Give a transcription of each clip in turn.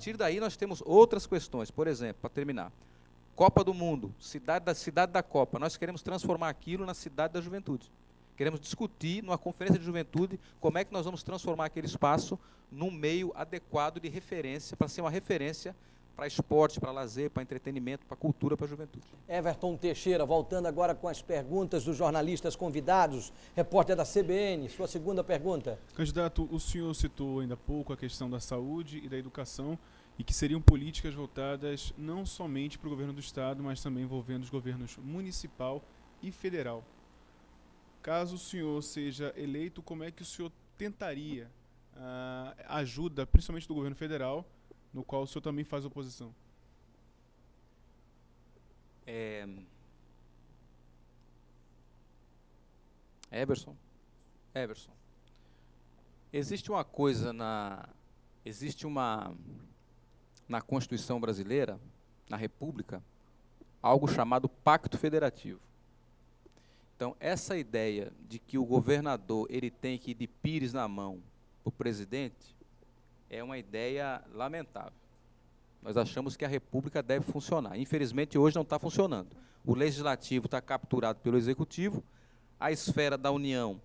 partir daí nós temos outras questões, por exemplo, para terminar, Copa do Mundo, cidade da Copa, nós queremos transformar aquilo na cidade da juventude. Queremos discutir numa conferência de juventude como é que nós vamos transformar aquele espaço num meio adequado de referência, para ser uma referência para esporte, para lazer, para entretenimento, para cultura, para a juventude. Everton Teixeira, voltando agora com as perguntas dos jornalistas convidados, repórter da CBN, sua segunda pergunta. Candidato, o senhor citou ainda há pouco a questão da saúde e da educação e que seriam políticas voltadas não somente para o governo do estado, mas também envolvendo os governos municipal e federal. Caso o senhor seja eleito, como é que o senhor tentaria a ajuda, principalmente do governo federal, no qual o senhor também faz oposição? Everson, existe uma coisa na Constituição brasileira, na República, algo chamado Pacto Federativo. Então, essa ideia de que o governador ele tem que ir de pires na mão para o presidente é uma ideia lamentável. Nós achamos que a República deve funcionar. Infelizmente, hoje não está funcionando. O Legislativo está capturado pelo Executivo, a esfera da União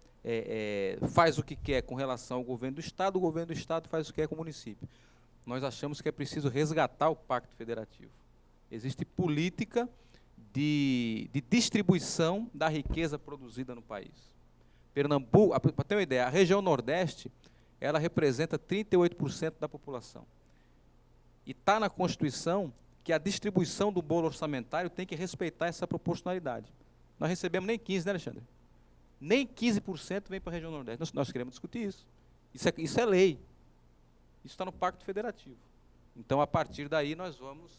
faz o que quer com relação ao governo do Estado, o governo do Estado faz o que quer com o município. Nós achamos que é preciso resgatar o Pacto Federativo. Existe política de distribuição da riqueza produzida no país. Pernambuco, para ter uma ideia, a região Nordeste, ela representa 38% da população. E está na Constituição que a distribuição do bolo orçamentário tem que respeitar essa proporcionalidade. Nós recebemos nem 15%, né, Alexandre? Nem 15% vem para a região Nordeste. Nós queremos discutir isso. Isso é lei. Isso está no Pacto Federativo. Então, a partir daí, nós vamos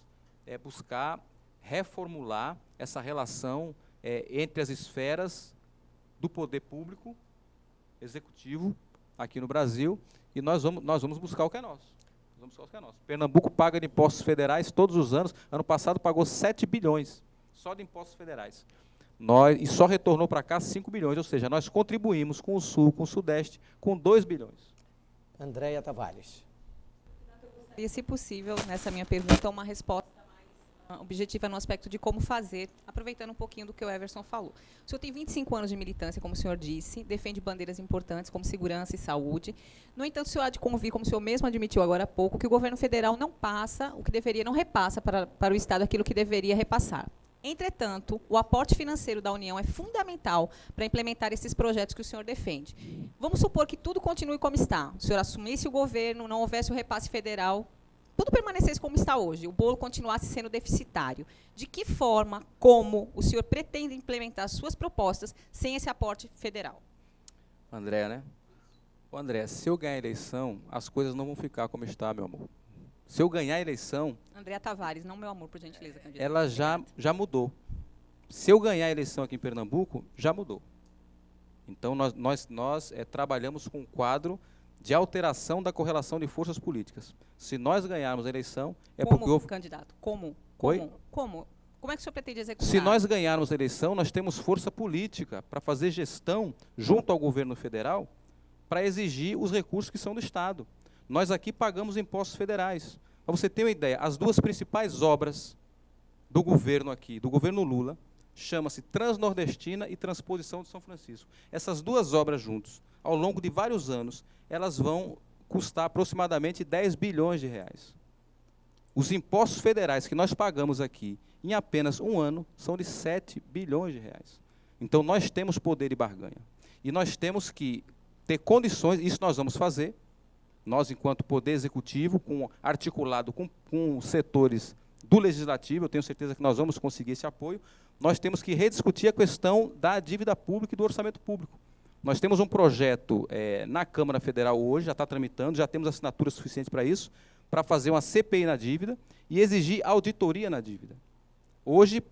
buscar reformular essa relação entre as esferas do poder público, executivo, aqui no Brasil, e nós vamos buscar o que é nosso. Pernambuco paga de impostos federais todos os anos. Ano passado pagou 7 bilhões, só de impostos federais. E só retornou para cá 5 bilhões, ou seja, nós contribuímos com o Sul, com o Sudeste, com 2 bilhões. Andréia Tavares. Eu gostaria, se possível, nessa minha pergunta, uma resposta mais objetiva no aspecto de como fazer, aproveitando um pouquinho do que o Everson falou. O senhor tem 25 anos de militância, como o senhor disse, defende bandeiras importantes como segurança e saúde. No entanto, o senhor há de convir, como o senhor mesmo admitiu agora há pouco, que o governo federal não passa o que deveria, não repassa para o Estado aquilo que deveria repassar. Entretanto, o aporte financeiro da União é fundamental para implementar esses projetos que o senhor defende. Vamos supor que tudo continue como está. O senhor assumisse o governo, não houvesse o repasse federal, tudo permanecesse como está hoje, o bolo continuasse sendo deficitário. De que forma, como o senhor pretende implementar suas propostas sem esse aporte federal? André, né? Ô, André, se eu ganhar a eleição, as coisas não vão ficar como está, meu amor. Se eu ganhar a eleição... Andréa Tavares, não meu amor, por gentileza, candidato. Ela já mudou. Se eu ganhar a eleição aqui em Pernambuco, já mudou. Então, nós trabalhamos com um quadro de alteração da correlação de forças políticas. Se nós ganharmos a eleição, porque houve... Candidato, como? Oi? Como é que o senhor pretende executar? Se nós ganharmos a eleição, nós temos força política para fazer gestão junto ao governo federal para exigir os recursos que são do Estado. Nós aqui pagamos impostos federais. Para você ter uma ideia, as duas principais obras do governo aqui, do governo Lula, chama-se Transnordestina e Transposição de São Francisco. Essas duas obras juntos, ao longo de vários anos, elas vão custar aproximadamente 10 bilhões de reais. Os impostos federais que nós pagamos aqui, em apenas um ano, são de 7 bilhões de reais. Então, nós temos poder de barganha. E nós temos que ter condições, isso nós vamos fazer, nós, enquanto Poder Executivo, articulado com setores do Legislativo, eu tenho certeza que nós vamos conseguir esse apoio, nós temos que rediscutir a questão da dívida pública e do orçamento público. Nós temos um projeto na Câmara Federal hoje, já está tramitando, já temos assinatura suficiente para isso, para fazer uma CPI na dívida e exigir auditoria na dívida. Hoje,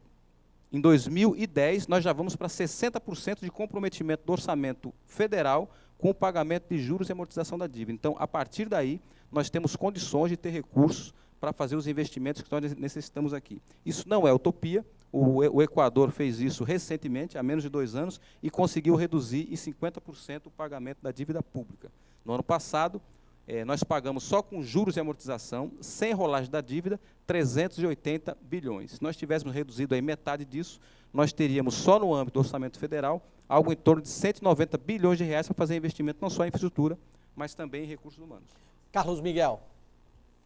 em 2010, nós já vamos para 60% de comprometimento do orçamento federal com o pagamento de juros e amortização da dívida. Então, a partir daí, nós temos condições de ter recursos para fazer os investimentos que nós necessitamos aqui. Isso não é utopia, o Equador fez isso recentemente, há menos de 2 anos, e conseguiu reduzir em 50% o pagamento da dívida pública. No ano passado, nós pagamos só com juros e amortização, sem rolagem da dívida, 380 bilhões. Se nós tivéssemos reduzido aí metade disso, nós teríamos só no âmbito do orçamento federal algo em torno de 190 bilhões de reais para fazer investimento não só em infraestrutura, mas também em recursos humanos. Carlos Miguel.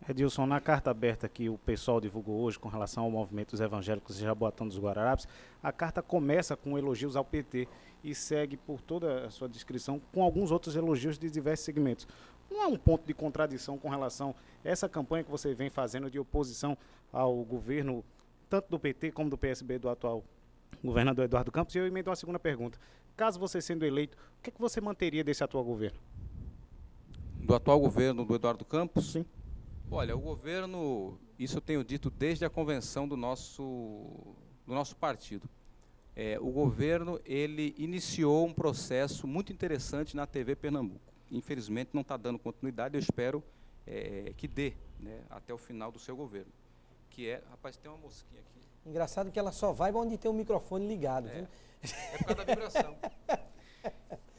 Edilson, na carta aberta que o pessoal divulgou hoje com relação ao movimento dos evangélicos de Jaboatão dos Guararapes, a carta começa com elogios ao PT e segue por toda a sua descrição com alguns outros elogios de diversos segmentos. Não há um ponto de contradição com relação a essa campanha que você vem fazendo de oposição ao governo, tanto do PT como do PSB, do atual governador Eduardo Campos? E eu emendo uma segunda pergunta. Caso você sendo eleito, o que você manteria desse atual governo? Do atual governo do Eduardo Campos? Sim. Olha, o governo, isso eu tenho dito desde a convenção do nosso partido. O governo, ele iniciou um processo muito interessante na TV Pernambuco. Infelizmente não está dando continuidade, eu espero que dê, né, até o final do seu governo. Que é, rapaz, tem uma mosquinha aqui. Engraçado que ela só vai onde tem o microfone ligado. Viu? É por causa da vibração.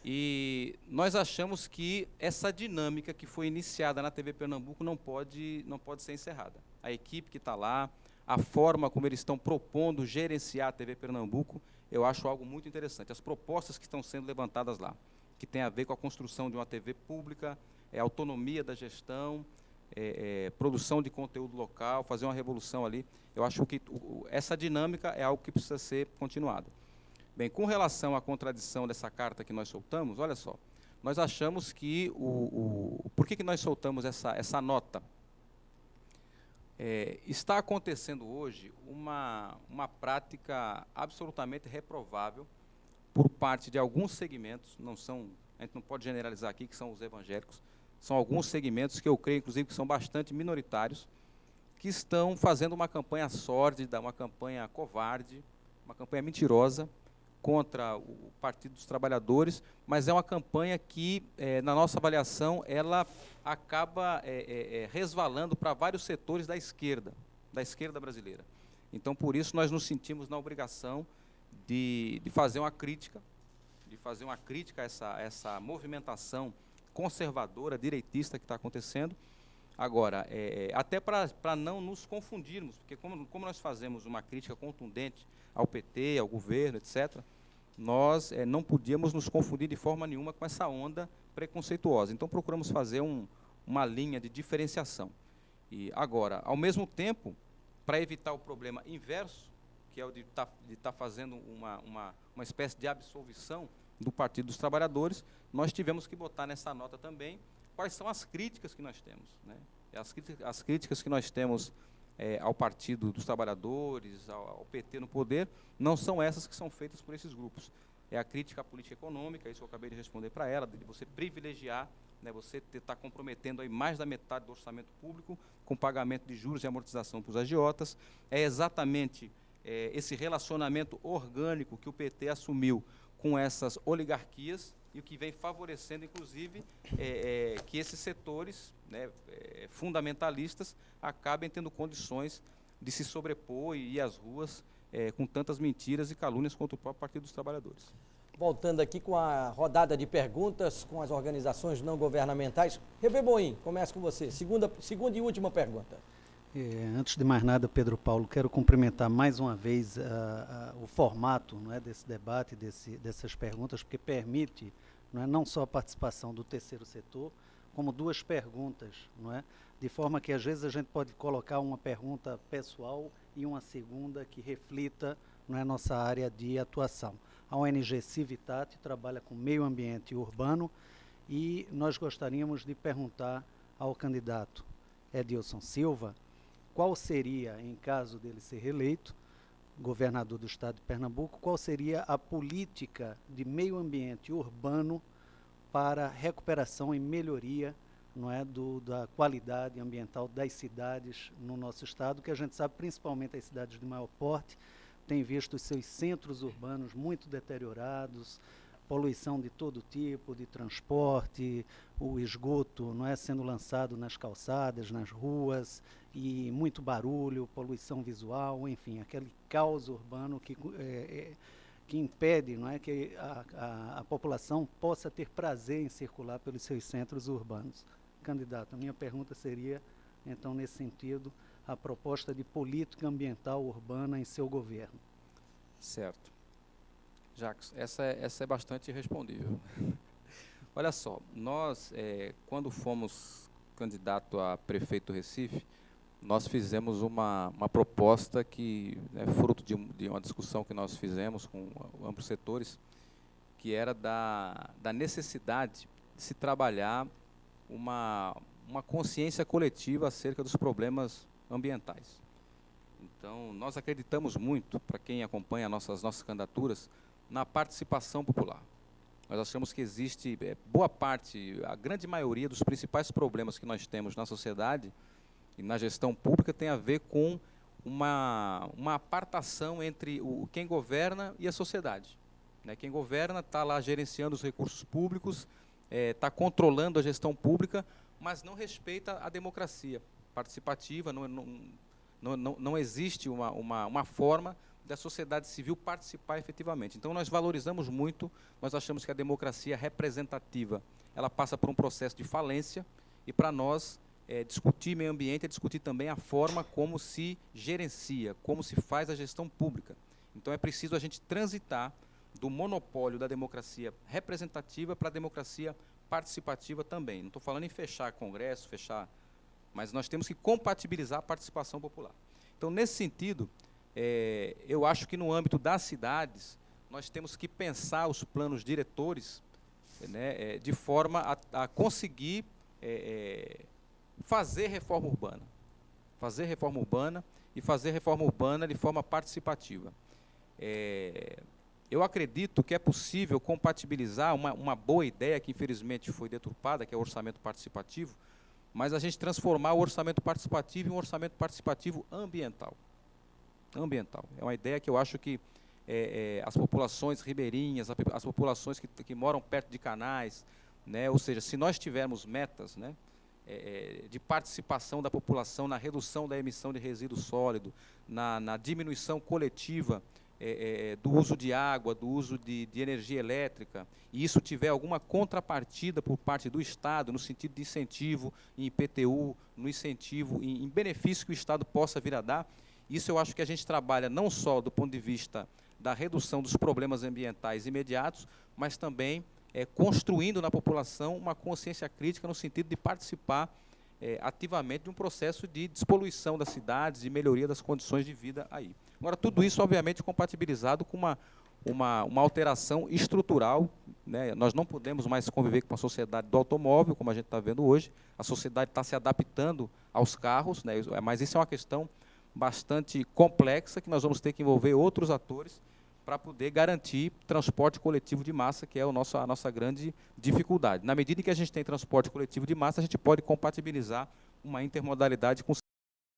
E nós achamos que essa dinâmica que foi iniciada na TV Pernambuco não pode ser encerrada. A equipe que está lá, a forma como eles estão propondo gerenciar a TV Pernambuco, eu acho algo muito interessante. As propostas que estão sendo levantadas lá, que tem a ver com a construção de uma TV pública, autonomia da gestão, produção de conteúdo local, fazer uma revolução ali, eu acho que essa dinâmica é algo que precisa ser continuado. Bem, com relação à contradição dessa carta que nós soltamos, olha só, nós achamos que por que nós soltamos essa nota? Está acontecendo hoje uma prática absolutamente reprovável por parte de alguns segmentos, a gente não pode generalizar aqui que são os evangélicos, são alguns segmentos que eu creio, inclusive, que são bastante minoritários, que estão fazendo uma campanha sórdida, uma campanha covarde, uma campanha mentirosa, contra o Partido dos Trabalhadores, mas é uma campanha que, na nossa avaliação, ela acaba resvalando para vários setores da esquerda brasileira. Então, por isso, nós nos sentimos na obrigação de fazer uma crítica, a essa movimentação conservadora, direitista que está acontecendo. Agora, até para não nos confundirmos, porque como nós fazemos uma crítica contundente ao PT, ao governo, etc., nós não podíamos nos confundir de forma nenhuma com essa onda preconceituosa. Então, procuramos fazer uma linha de diferenciação. E agora, ao mesmo tempo, para evitar o problema inverso, que é o de estar fazendo uma espécie de absolvição do Partido dos Trabalhadores, nós tivemos que botar nessa nota também quais são as críticas que nós temos, né? As críticas que nós temos ao Partido dos Trabalhadores, ao PT no poder, não são essas que são feitas por esses grupos. É a crítica à política econômica, isso eu acabei de responder para ela, de você privilegiar, né, você estar comprometendo aí mais da metade do orçamento público com pagamento de juros e amortização para os agiotas. É exatamente esse relacionamento orgânico que o PT assumiu com essas oligarquias, e o que vem favorecendo, inclusive, que esses setores, né, fundamentalistas acabem tendo condições de se sobrepor e ir às ruas com tantas mentiras e calúnias contra o próprio Partido dos Trabalhadores. Voltando aqui com a rodada de perguntas com as organizações não governamentais. Rebeboim, começa com você. Segunda e última pergunta. Antes de mais nada, Pedro Paulo, quero cumprimentar mais uma vez o formato, não é, desse debate, dessas perguntas, porque permite, não só a participação do terceiro setor, como duas perguntas, não é, de forma que às vezes a gente pode colocar uma pergunta pessoal e uma segunda que reflita, não é, nossa área de atuação. A ONG Civitate trabalha com meio ambiente urbano e nós gostaríamos de perguntar ao candidato Edilson Silva qual seria, em caso dele ser reeleito, governador do estado de Pernambuco, qual seria a política de meio ambiente urbano para recuperação e melhoria, não é, da qualidade ambiental das cidades no nosso estado, que a gente sabe, principalmente as cidades de maior porte, têm visto os seus centros urbanos muito deteriorados, poluição de todo tipo, de transporte, o esgoto não é sendo lançado nas calçadas, nas ruas, e muito barulho, poluição visual, enfim, aquele caos urbano que impede, não é, que a população possa ter prazer em circular pelos seus centros urbanos. candidato. A minha pergunta seria, então, nesse sentido, a proposta de política ambiental urbana em seu governo. Certo. Jacques, essa é bastante respondível. Olha só, nós, quando fomos candidato a prefeito do Recife, nós fizemos uma proposta que é fruto de uma discussão que nós fizemos com amplos setores, que era da necessidade de se trabalhar uma consciência coletiva acerca dos problemas ambientais. Então, nós acreditamos muito, para quem acompanha as nossas candidaturas, na participação popular. Nós achamos que existe boa parte, a grande maioria dos principais problemas que nós temos na sociedade e na gestão pública tem a ver com uma apartação entre quem governa e a sociedade. Né? Quem governa está lá gerenciando os recursos públicos, está controlando a gestão pública, mas não respeita a democracia participativa, não existe uma forma da sociedade civil participar efetivamente. Então, nós valorizamos muito, nós achamos que a democracia representativa, ela passa por um processo de falência, e para nós, discutir meio ambiente é discutir também a forma como se gerencia, como se faz a gestão pública. Então, é preciso a gente transitar do monopólio da democracia representativa para a democracia participativa também. Não estou falando em fechar congresso, mas nós temos que compatibilizar a participação popular. Então, nesse sentido, eu acho que no âmbito das cidades, nós temos que pensar os planos diretores, né, de forma a conseguir fazer reforma urbana. Fazer reforma urbana e fazer reforma urbana de forma participativa. Eu acredito que é possível compatibilizar uma boa ideia que infelizmente foi deturpada, que é o orçamento participativo, mas a gente transformar o orçamento participativo em um orçamento participativo ambiental. É uma ideia que eu acho que as populações ribeirinhas, as populações que moram perto de canais, né, ou seja, se nós tivermos metas, né, de participação da população na redução da emissão de resíduo sólido, na diminuição coletiva do uso de água, do uso de energia elétrica, e isso tiver alguma contrapartida por parte do Estado, no sentido de incentivo em IPTU, no incentivo em benefício que o Estado possa vir a dar, isso eu acho que a gente trabalha não só do ponto de vista da redução dos problemas ambientais imediatos, mas também construindo na população uma consciência crítica no sentido de participar ativamente de um processo de despoluição das cidades e melhoria das condições de vida aí. Agora, tudo isso, obviamente, compatibilizado com uma alteração estrutural, né? Nós não podemos mais conviver com a sociedade do automóvel, como a gente está vendo hoje. A sociedade está se adaptando aos carros, né? Mas isso é uma questão bastante complexa, que nós vamos ter que envolver outros atores para poder garantir transporte coletivo de massa, que é a nossa grande dificuldade. Na medida em que a gente tem transporte coletivo de massa, a gente pode compatibilizar uma intermodalidade com